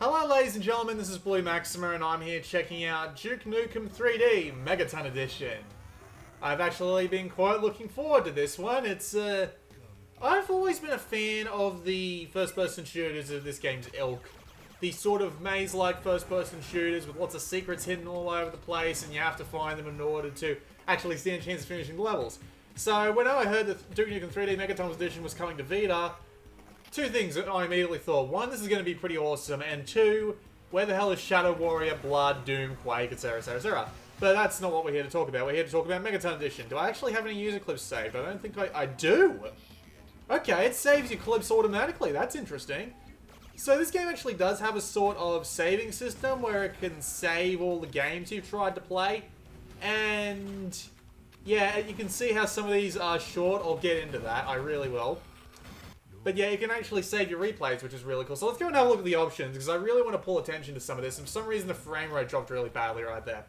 Hello ladies and gentlemen, this is Blue Maxima and I'm here checking out Duke Nukem 3D Megaton Edition. I've actually been quite looking forward to this one. I've always been a fan of the first-person shooters of this game's ilk. These sort of maze-like first-person shooters with lots of secrets hidden all over the place and you have to find them in order to actually stand a chance of finishing the levels. So when I heard that Duke Nukem 3D Megaton Edition was coming to Vita, two things that I immediately thought. One, this is going to be pretty awesome, and two, where the hell is Shadow Warrior, Blood, Doom, Quake, etc, etc, etc. But that's not what we're here to talk about. We're here to talk about Megaton Edition. Do I actually have any user clips saved? I don't think I do. Okay, it saves your clips automatically. That's interesting. So this game actually does have a sort of saving system where it can save all the games you've tried to play. And yeah, you can see how some of these are short. I'll get into that. I really will. But yeah, you can actually save your replays, which is really cool. So let's go and have a look at the options, because I really want to pull attention to some of this. And for some reason, the frame rate dropped really badly right there.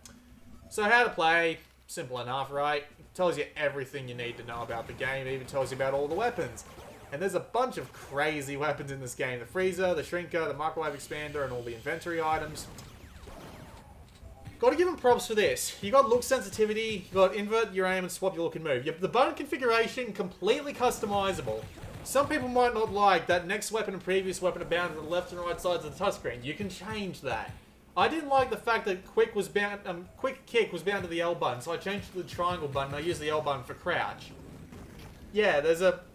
So how to play, simple enough, right? It tells you everything you need to know about the game. It even tells you about all the weapons. And there's a bunch of crazy weapons in this game. The freezer, the shrinker, the microwave expander, and all the inventory items. Got to give them props for this. You got look sensitivity, you got invert your aim and swap your look and move. The button configuration, completely customizable. Some people might not like that next weapon and previous weapon are bound to the left and right sides of the touchscreen. You can change that. I didn't like the fact that quick kick was bound to the L button, so I changed it to the triangle button. I used the L button for crouch. Yeah,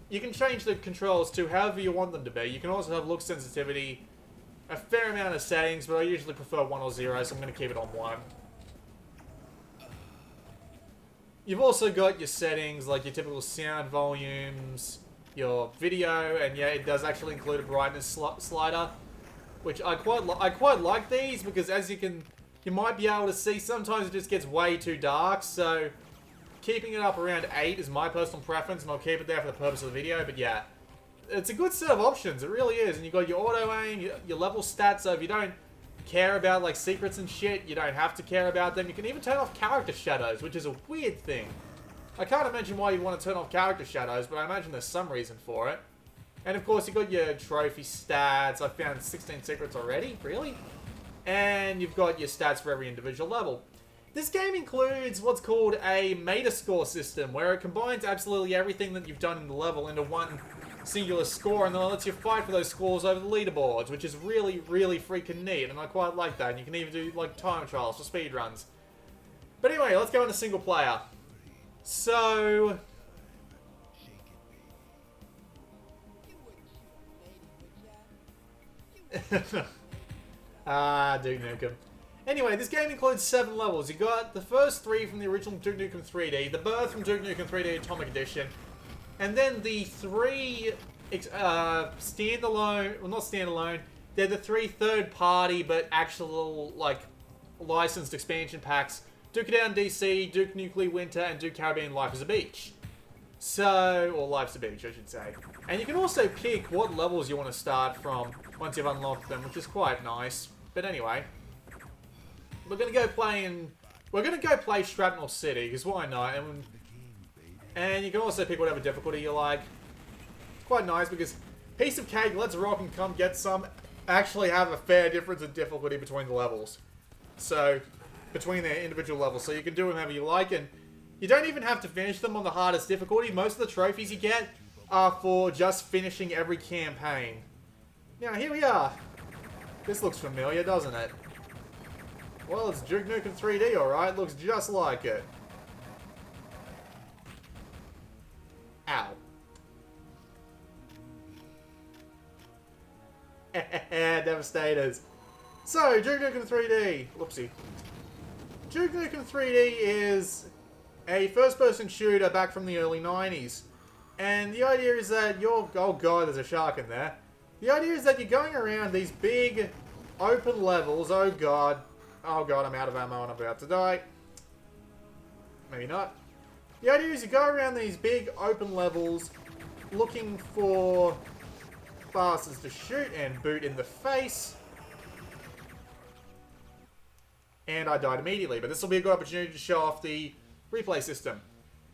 you can change the controls to however you want them to be. You can also have look sensitivity, a fair amount of settings, but I usually prefer 1 or 0, so I'm going to keep it on 1. You've also got your settings, like your typical sound volumes, your video, and yeah, it does actually include a brightness slider, which I quite like these, because as you might be able to see, sometimes it just gets way too dark, so keeping it up around 8 is my personal preference, and I'll keep it there for the purpose of the video. But yeah, it's a good set of options, it really is. And you've got your auto aim, your level stats, so if you don't care about like secrets and shit, you don't have to care about them. You can even turn off character shadows, which is a weird thing. I can't imagine why you'd want to turn off character shadows, but I imagine there's some reason for it. And of course, you've got your trophy stats. I found 16 secrets already, really? And you've got your stats for every individual level. This game includes what's called a meta score system, where it combines absolutely everything that you've done in the level into one singular score, and then it lets you fight for those scores over the leaderboards, which is really, really freaking neat, and I quite like that. And you can even do like time trials for speed runs. But anyway, let's go into single player. So, Duke Nukem. Anyway, this game includes 7 levels. You got the first 3 from the original Duke Nukem 3D, the birth from Duke Nukem 3D Atomic Edition, and then the 3 standalone, well not standalone, they're the 3 third-party but actual, like, licensed expansion packs. Duke Down DC, Duke Nuclear Winter, and Duke Caribbean Life is a Beach. So, or Life's a Beach, I should say. And you can also pick what levels you want to start from once you've unlocked them, which is quite nice. But anyway, we're gonna go play Shrapnel City, because why not? And you can also pick whatever difficulty you like. Quite nice, because piece of cake, let's rock and come get some. Actually have a fair difference in difficulty between the levels. So, between their individual levels, so you can do whatever you like, and you don't even have to finish them on the hardest difficulty. Most of the trophies you get are for just finishing every campaign. Now, here we are. This looks familiar, doesn't it? Well, it's Duke Nukem 3D, alright. Looks just like it. Ow. Devastators. So, Duke Nukem 3D. Whoopsie. Duke Nukem 3D is a first-person shooter back from the early 90s. And the idea is that you're... Oh god, there's a shark in there. The idea is that you're going around these big open levels. Oh god. Oh god, I'm out of ammo and I'm about to die. Maybe not. The idea is you go around these big open levels looking for bastards to shoot and boot in the face. And I died immediately, but this will be a good opportunity to show off the replay system.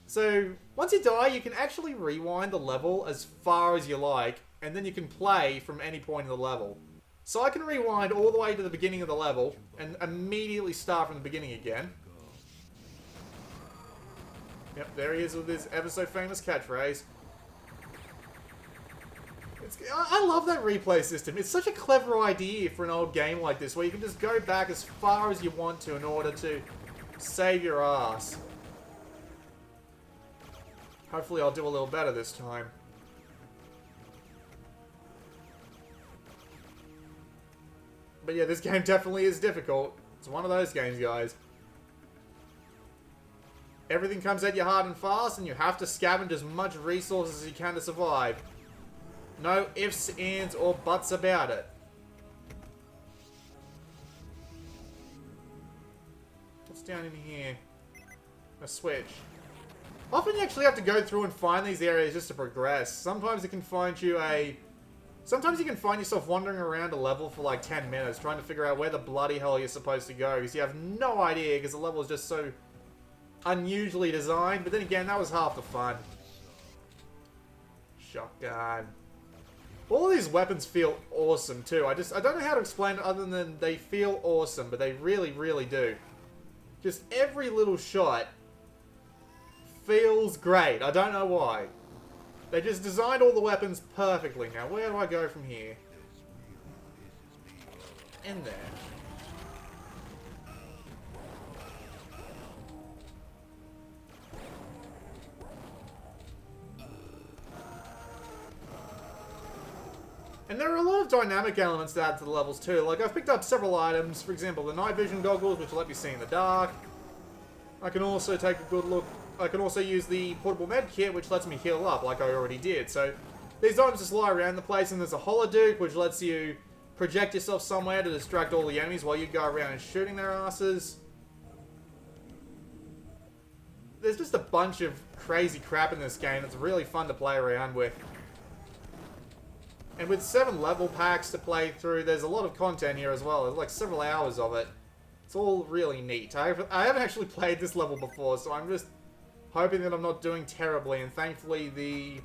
So, once you die, you can actually rewind the level as far as you like, and then you can play from any point in the level. So I can rewind all the way to the beginning of the level and immediately start from the beginning again. Yep, there he is with his ever so famous catchphrase. I love that replay system. It's such a clever idea for an old game like this, where you can just go back as far as you want to in order to save your ass. Hopefully I'll do a little better this time. But yeah, this game definitely is difficult. It's one of those games, guys. Everything comes at you hard and fast, and you have to scavenge as much resources as you can to survive. No ifs, ands, or buts about it. What's down in here? A switch. Often you actually have to go through and find these areas just to progress. Sometimes it can find you a... Sometimes you can find yourself wandering around a level for like 10 minutes trying to figure out where the bloody hell you're supposed to go, because you have no idea, because the level is just so unusually designed. But then again, that was half the fun. Shotgun. All of these weapons feel awesome too. I don't know how to explain it other than they feel awesome, but they really, really do. Just every little shot feels great. I don't know why. They just designed all the weapons perfectly. Now, where do I go from here? In there. And there are a lot of dynamic elements to add to the levels too. Like, I've picked up several items. For example, the night vision goggles, which will let me see in the dark. I can also take a good look. I can also use the portable med kit, which lets me heal up, like I already did. So, these items just lie around the place, and there's a holoduke, which lets you project yourself somewhere to distract all the enemies while you go around and shooting their asses. There's just a bunch of crazy crap in this game that's really fun to play around with. And with 7 level packs to play through, there's a lot of content here as well. There's like several hours of it. It's all really neat. I haven't actually played this level before, so I'm just hoping that I'm not doing terribly. And thankfully the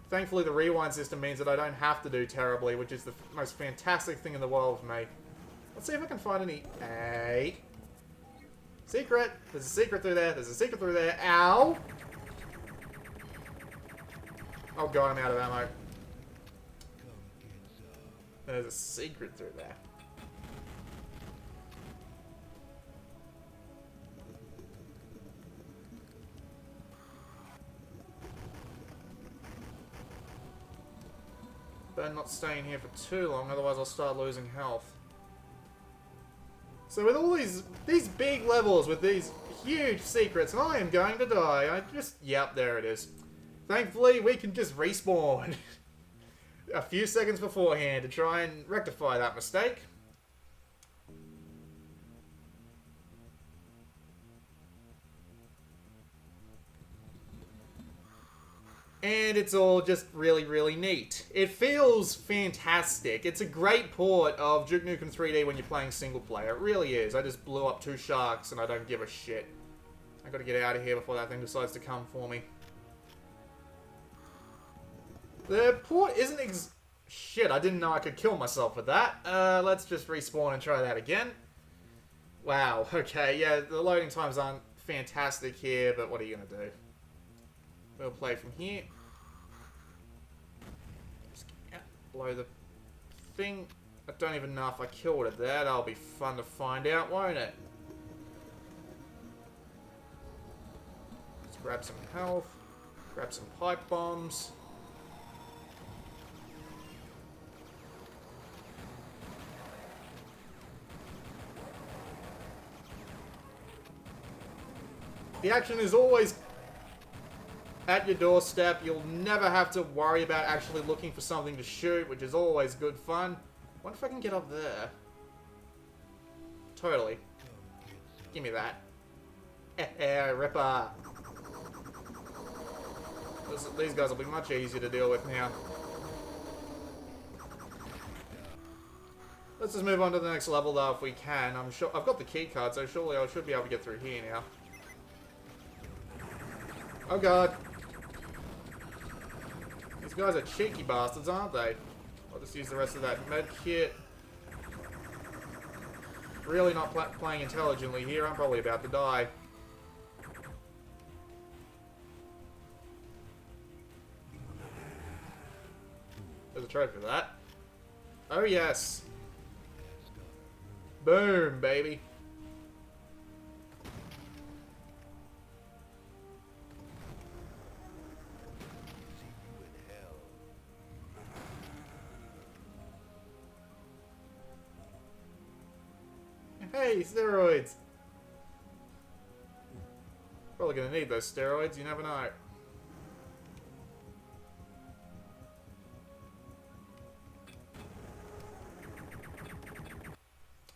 rewind system means that I don't have to do terribly, which is the most fantastic thing in the world for me. Let's see if I can find any... Hey. Secret! There's a secret through there. There's a secret through there. Ow! Oh god, I'm out of ammo. There's a secret through there. Better not stay in here for too long, otherwise I'll start losing health. So with all these big levels, with these huge secrets, and I am going to die. Yep, there it is. Thankfully, we can just respawn a few seconds beforehand to try and rectify that mistake. And it's all just really, really neat. It feels fantastic. It's a great port of Duke Nukem 3D when you're playing single player. It really is. I just blew up 2 sharks and I don't give a shit. I gotta get out of here before that thing decides to come for me. The port isn't shit, I didn't know I could kill myself with that. Let's just respawn and try that again. Wow, okay, yeah, the loading times aren't fantastic here, but what are you gonna do? We'll play from here. Just blow the thing. I don't even know if I killed it there. That'll be fun to find out, won't it? Let's grab some health. Grab some pipe bombs. The action is always at your doorstep. You'll never have to worry about actually looking for something to shoot, which is always good fun. I wonder if I can get up there. Totally. Give me that. Ripper. These guys will be much easier to deal with now. Let's just move on to the next level though if we can. I'm sure I've got the key card, so surely I should be able to get through here now. Oh god. These guys are cheeky bastards, aren't they? I'll just use the rest of that med kit. Really not playing intelligently here. I'm probably about to die. There's a trophy for that. Oh yes. Boom, baby. Hey, steroids! Probably gonna need those steroids, you never know.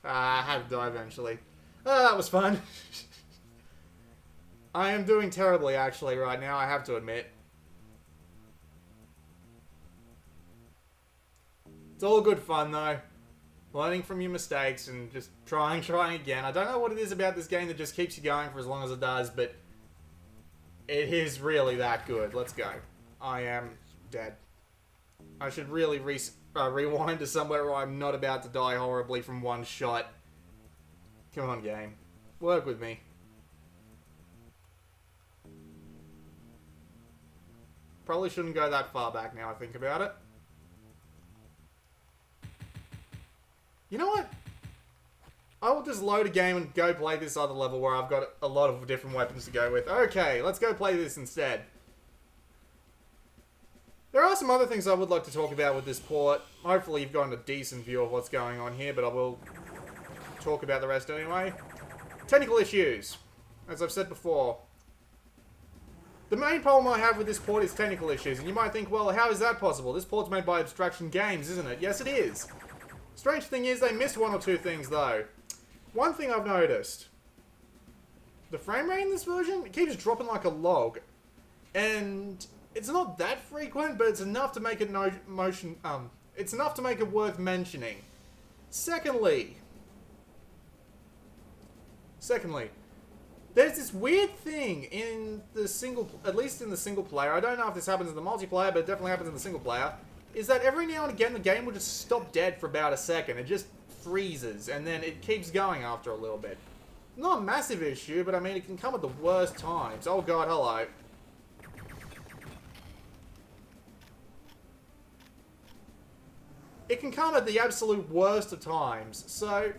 I had to die eventually. Oh, that was fun. I am doing terribly, actually, right now, I have to admit. It's all good fun, though. Learning from your mistakes and just trying again. I don't know what it is about this game that just keeps you going for as long as it does, but it is really that good. Let's go. I am dead. I should really rewind to somewhere where I'm not about to die horribly from one shot. Come on, game. Work with me. Probably shouldn't go that far back now I think about it. You know what? I will just load a game and go play this other level where I've got a lot of different weapons to go with. Okay, let's go play this instead. There are some other things I would like to talk about with this port. Hopefully you've gotten a decent view of what's going on here, but I will talk about the rest anyway. Technical issues. As I've said before. The main problem I have with this port is technical issues, and you might think, well, how is that possible? This port's made by Abstraction Games, isn't it? Yes, it is. Strange thing is, they missed one or two things, though. One thing I've noticed. The frame rate in this version, it keeps dropping like a log. And it's not that frequent, but it's enough to make it it's enough to make it worth mentioning. Secondly, there's this weird thing in the at least in the single player, I don't know if this happens in the multiplayer, but it definitely happens in the single player, is that every now and again the game will just stop dead for about a second. It just freezes, and then it keeps going after a little bit. Not a massive issue, but I mean, it can come at the worst times. Oh god, hello. It can come at the absolute worst of times, so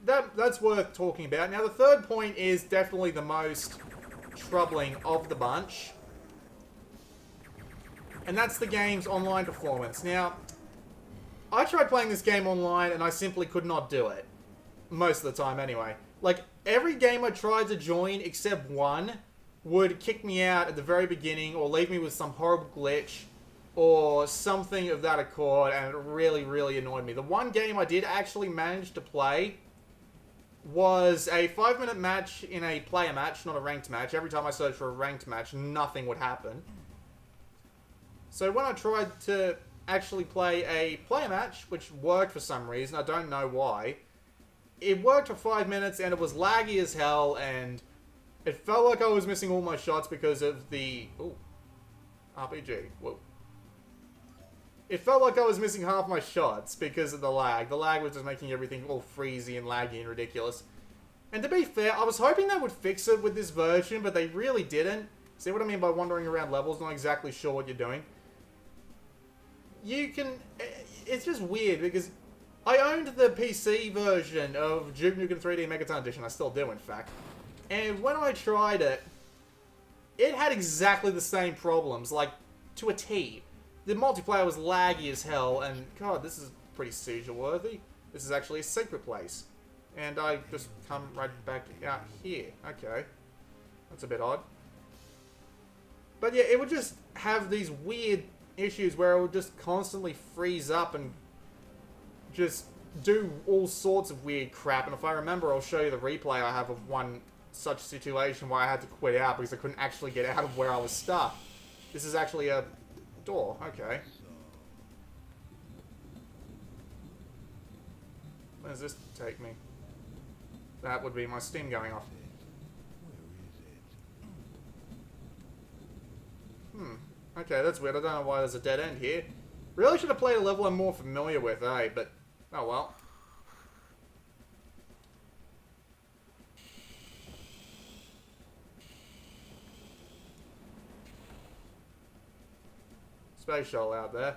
that's worth talking about. Now, the third point is definitely the most troubling of the bunch. And that's the game's online performance. Now, I tried playing this game online and I simply could not do it. Most of the time, anyway. Like, every game I tried to join except one would kick me out at the very beginning or leave me with some horrible glitch or something of that accord, and it really, really annoyed me. The one game I did actually manage to play was a 5-minute match in a player match, not a ranked match. Every time I searched for a ranked match, nothing would happen. So when I tried to actually play a player match, which worked for some reason, I don't know why, it worked for 5 minutes and it was laggy as hell, and it felt like I was missing all my shots because of the... Ooh. RPG. Whoa. It felt like I was missing half my shots because of the lag. The lag was just making everything all freezy and laggy and ridiculous. And to be fair, I was hoping they would fix it with this version, but they really didn't. See what I mean by wandering around levels, not exactly sure what you're doing? You can... It's just weird because I owned the PC version of Duke Nukem 3D Megaton Edition. I still do, in fact. And when I tried it, it had exactly the same problems, like, to a T. The multiplayer was laggy as hell, and god, this is pretty seizure-worthy. This is actually a secret place. And I just come right back out here. Okay. That's a bit odd. But yeah, it would just have these weird issues where it would just constantly freeze up and just do all sorts of weird crap. And if I remember, I'll show you the replay I have of one such situation where I had to quit out because I couldn't actually get out of where I was stuck. This is actually a door. Okay. Where does this take me? That would be my Steam going off. Okay, that's weird. I don't know why there's a dead end here. Really should have played a level I'm more familiar with, eh? But, oh well. Space shuttle out there.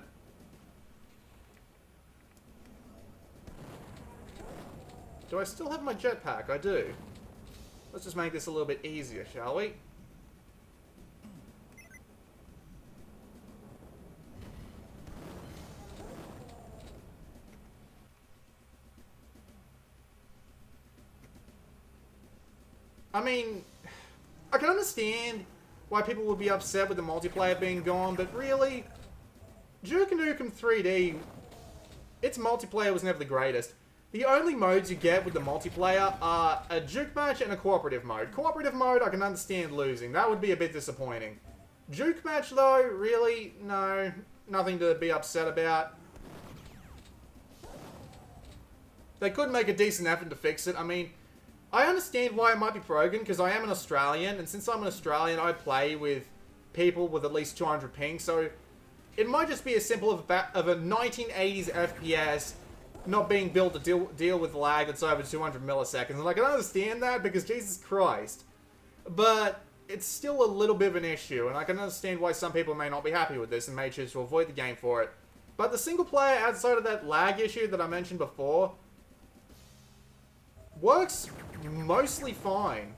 Do I still have my jetpack? I do. Let's just make this a little bit easier, shall we? I mean, I can understand why people would be upset with the multiplayer being gone, but really, Duke Nukem 3D, its multiplayer was never the greatest. The only modes you get with the multiplayer are a Duke match and a cooperative mode. Cooperative mode, I can understand losing. That would be a bit disappointing. Duke match, though, really, no. Nothing to be upset about. They could make a decent effort to fix it. I mean, I understand why it might be broken, because I am an Australian, and since I'm an Australian, I play with people with at least 200 ping, so it might just be as simple of a 1980s FPS not being built to deal with lag that's over 200 milliseconds. And I can understand that, because Jesus Christ. But it's still a little bit of an issue, and I can understand why some people may not be happy with this and may choose to avoid the game for it. But the single player, outside of that lag issue that I mentioned before, works mostly fine.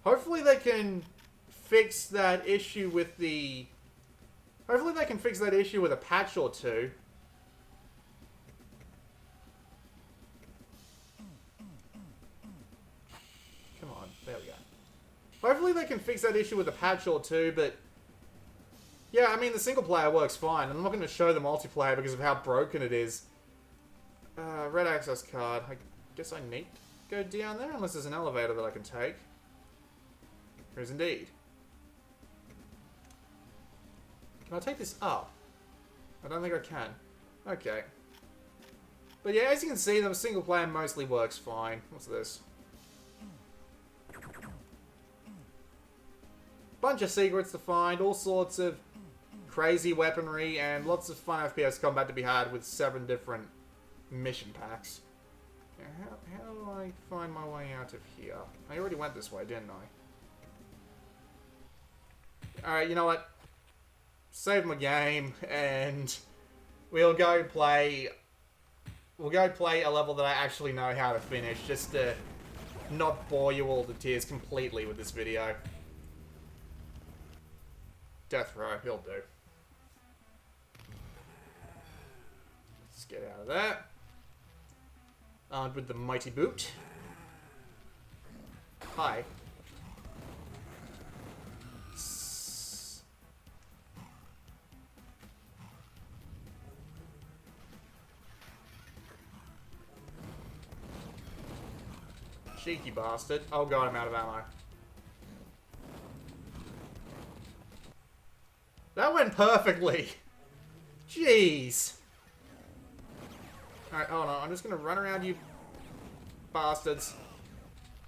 Hopefully they can fix that issue with the... Hopefully they can fix that issue with a patch or two. Come on, there we go. Hopefully they can fix that issue with a patch or two, but... Yeah, I mean, the single player works fine. I'm not going to show the multiplayer because of how broken it is. Red access card. I guess I need to go down there, unless there's an elevator that I can take. There is indeed. Can I take this up? I don't think I can. Okay. But yeah, as you can see, the single player mostly works fine. What's this? Bunch of secrets to find, all sorts of crazy weaponry, and lots of fun FPS combat to be had with 7 different mission packs. Now, how do I find my way out of here? I already went this way, didn't I? Alright, you know what? Save my game, and we'll go play a level that I actually know how to finish, just to not bore you all to tears completely with this video. Death row, he'll do. Let's get out of that. Armed with the mighty boot. Hi. Cheeky bastard. Oh god, I'm out of ammo. That went perfectly. Jeez. Alright, hold on. I'm just gonna run around you bastards.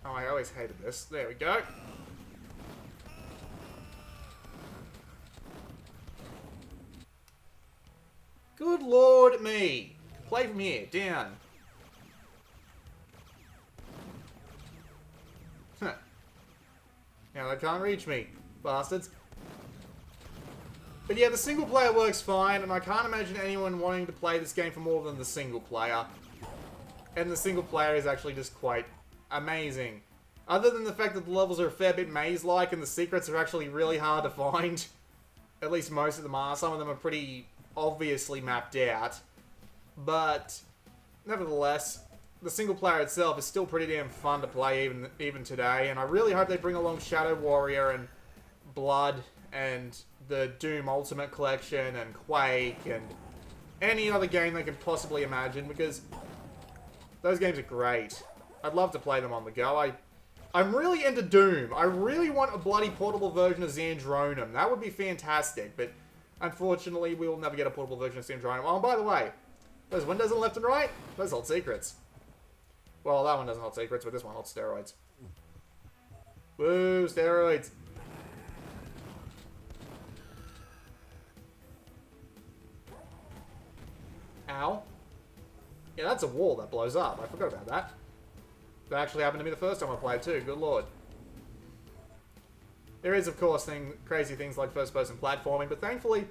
Oh, I always hated this. There we go. Good lord me. Play from here. Down. Huh. Now they can't reach me, bastards. But yeah, the single player works fine, and I can't imagine anyone wanting to play this game for more than the single player. And the single player is actually just quite amazing. Other than the fact that the levels are a fair bit maze-like, and the secrets are actually really hard to find. At least most of them are. Some of them are pretty obviously mapped out. But, nevertheless, the single player itself is still pretty damn fun to play even today. And I really hope they bring along Shadow Warrior and Blood and the Doom Ultimate Collection and Quake and any other game they could possibly imagine, because those games are great. I'd love to play them on the go. I'm really into Doom. I really want a bloody portable version of Xandronum. That would be fantastic, but unfortunately we will never get a portable version of Xandronum. Oh, and by the way, those windows on the left and right, those hold secrets. Well, that one doesn't hold secrets, but this one holds steroids. Woo, steroids. Ow. Yeah, that's a wall that blows up. I forgot about that. That actually happened to me the first time I played too. Good lord. There is, of course, crazy things like first-person platforming, but thankfully,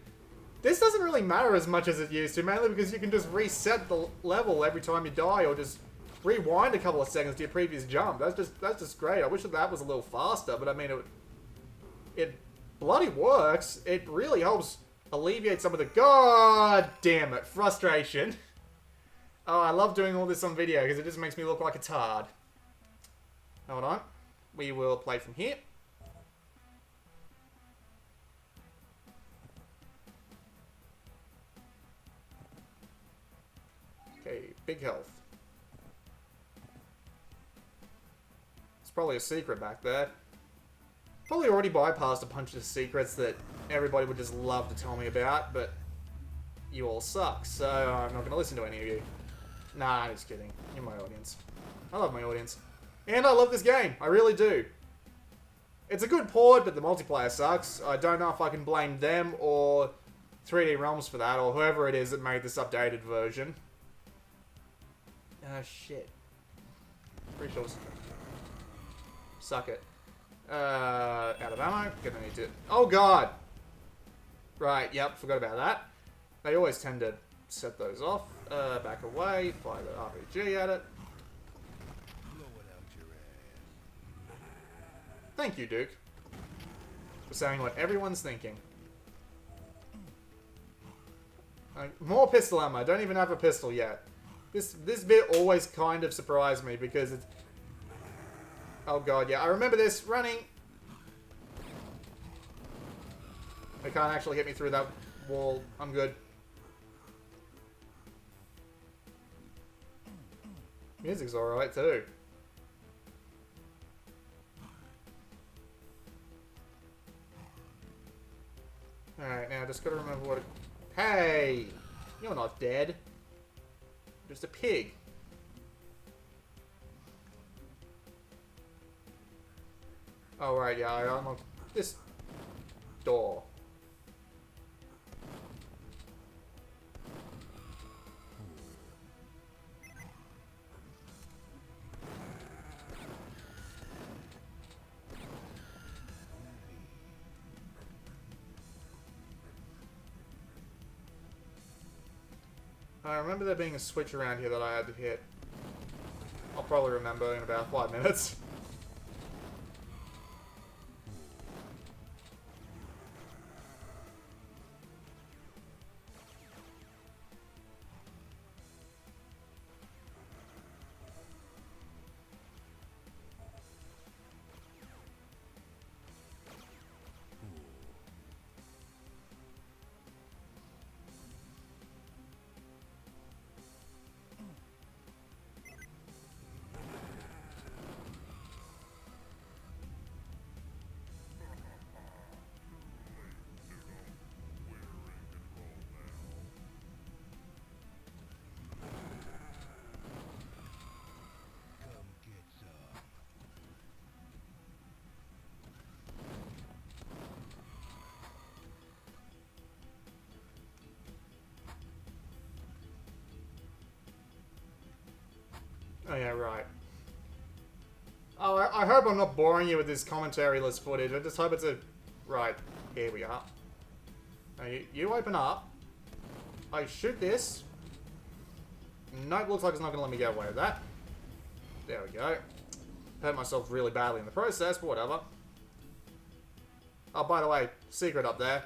this doesn't really matter as much as it used to, mainly because you can just reset the level every time you die, or just rewind a couple of seconds to your previous jump. That's just great. I wish that was a little faster, but I mean, it bloody works. It really helps alleviate some of the god damn it frustration. Oh, I love doing all this on video because it just makes me look like a tard. Hold on. We will play from here. Okay, big health. It's probably a secret back there. Probably already bypassed a bunch of secrets that everybody would just love to tell me about, but you all suck, so I'm not going to listen to any of you. Nah, I'm just kidding. You're my audience. I love my audience. And I love this game. I really do. It's a good port, but the multiplayer sucks. I don't know if I can blame them or 3D Realms for that, or whoever it is that made this updated version. Oh, shit. Pretty sure it's... Suck it. Out of ammo. Gonna need to... Oh, God! Right, yep, forgot about that. They always tend to set those off. Back away, fire the RPG at it. Thank you, Duke, for saying what everyone's thinking. More pistol ammo. I don't even have a pistol yet. This bit always kind of surprised me because it's... Oh god, yeah. I remember this. Running. They can't actually hit me through that wall. I'm good. Music's alright too. Alright, now I just gotta remember what... Hey! You're not dead. You're just a pig. Oh, right, yeah, I unlocked this door. I remember there being a switch around here that I had to hit. I'll probably remember in about 5 minutes. Oh yeah, right. Oh, I hope I'm not boring you with this commentary-less footage. I just hope it's a... Right, here we are. Now you open up. I shoot this. Nope, looks like it's not going to let me get away with that. There we go. Hurt myself really badly in the process, but whatever. Oh, by the way, secret up there.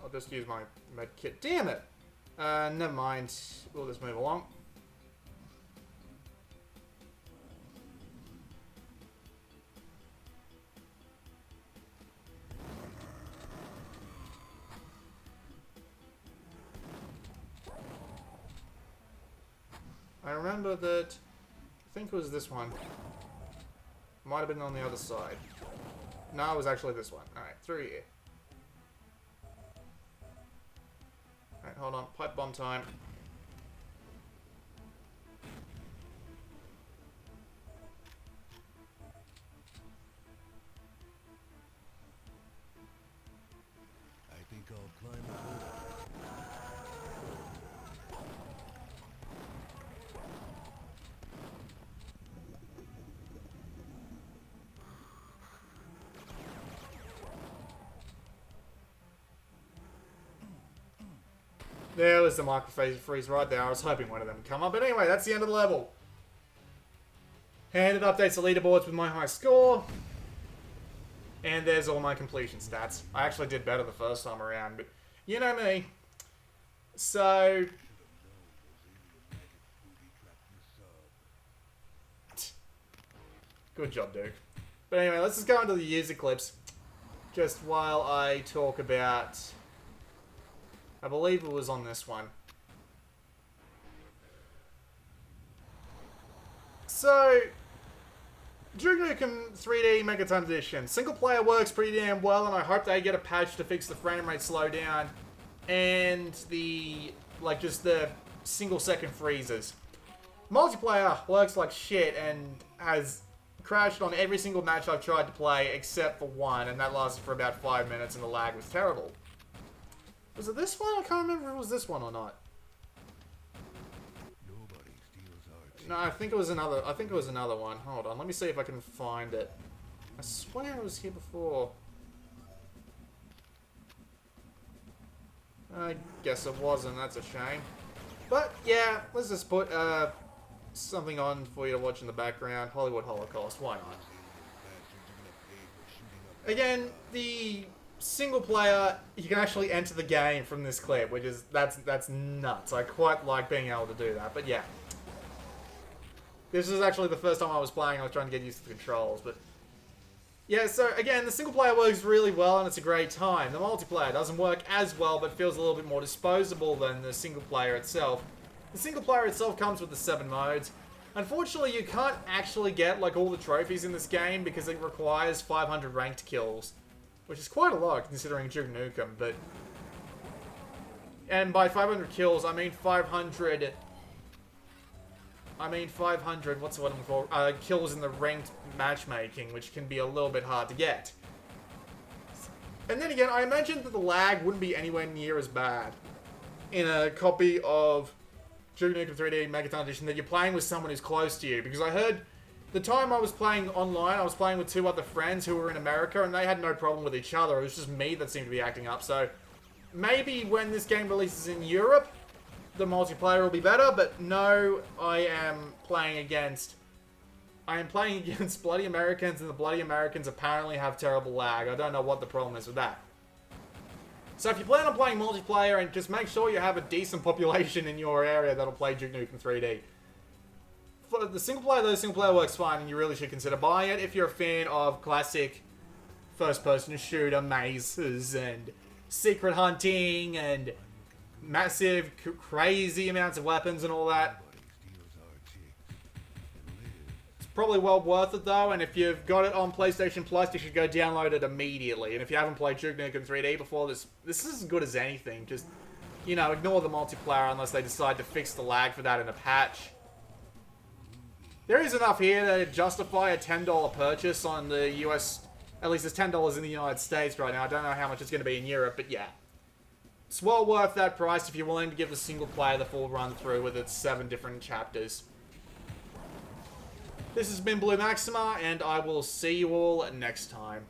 I'll just use my med kit. Damn it! Never mind. We'll just move along. I remember that, I think it was this one. Might have been on the other side. No, it was actually this one. Alright, through here. Alright, hold on. Pipe bomb time. I think I'll climb aboard. There was the micro freeze right there. I was hoping one of them would come up. But anyway, that's the end of the level. And it updates the leaderboards with my high score. And there's all my completion stats. I actually did better the first time around, but you know me. So... good job, Duke. But anyway, let's just go into the user clips. Just while I talk about... I believe it was on this one. So... Duke Nukem 3D Megaton Edition. Single player works pretty damn well, and I hope they get a patch to fix the frame rate slowdown and the, like, just the single second freezes. Multiplayer works like shit and has crashed on every single match I've tried to play except for one, and that lasted for about 5 minutes and the lag was terrible. Was it this one? I can't remember if it was this one or not. No, I think it was another. I think it was another one. Hold on, let me see if I can find it. I swear it was here before. I guess it wasn't. That's a shame. But yeah, let's just put something on for you to watch in the background. Hollywood Holocaust. Why not? Again, the single player, you can actually enter the game from this clip, which is that's nuts. I quite like being able to do that. But yeah. This is actually the first time I was playing. I was trying to get used to the controls, but... yeah, so again, the single player works really well and it's a great time. The multiplayer doesn't work as well, but feels a little bit more disposable than the single player itself. The single player itself comes with the 7 modes. Unfortunately, you can't actually get, like, all the trophies in this game because it requires 500 ranked kills. Which is quite a lot, considering Duke Nukem, but... and by 500 kills, I mean 500... what's the word I'm for? Kills in the ranked matchmaking, which can be a little bit hard to get. And then again, I imagine that the lag wouldn't be anywhere near as bad in a copy of Duke Nukem 3D Megaton Edition that you're playing with someone who's close to you. Because I heard the time I was playing online, I was playing with 2 other friends who were in America, and they had no problem with each other. It was just me that seemed to be acting up. So maybe when this game releases in Europe, the multiplayer will be better, but no, I am playing against bloody Americans, and the bloody Americans apparently have terrible lag. I don't know what the problem is with that. So if you plan on playing multiplayer, and just make sure you have a decent population in your area that'll play Duke Nukem 3D. For the single player, though, the single player works fine, and you really should consider buying it if you're a fan of classic first-person shooter mazes and secret hunting and massive, crazy amounts of weapons and all that. It's probably well worth it though, and if you've got it on PlayStation Plus, you should go download it immediately. And if you haven't played Duke Nukem 3D before, this is as good as anything. Just, you know, ignore the multiplayer unless they decide to fix the lag for that in a patch. There is enough here to justify a $10 purchase on the US, at least it's $10 in the United States right now. I don't know how much it's going to be in Europe, but yeah. It's well worth that price if you're willing to give the single player the full run through with its 7 different chapters. This has been Blue Maxima, and I will see you all next time.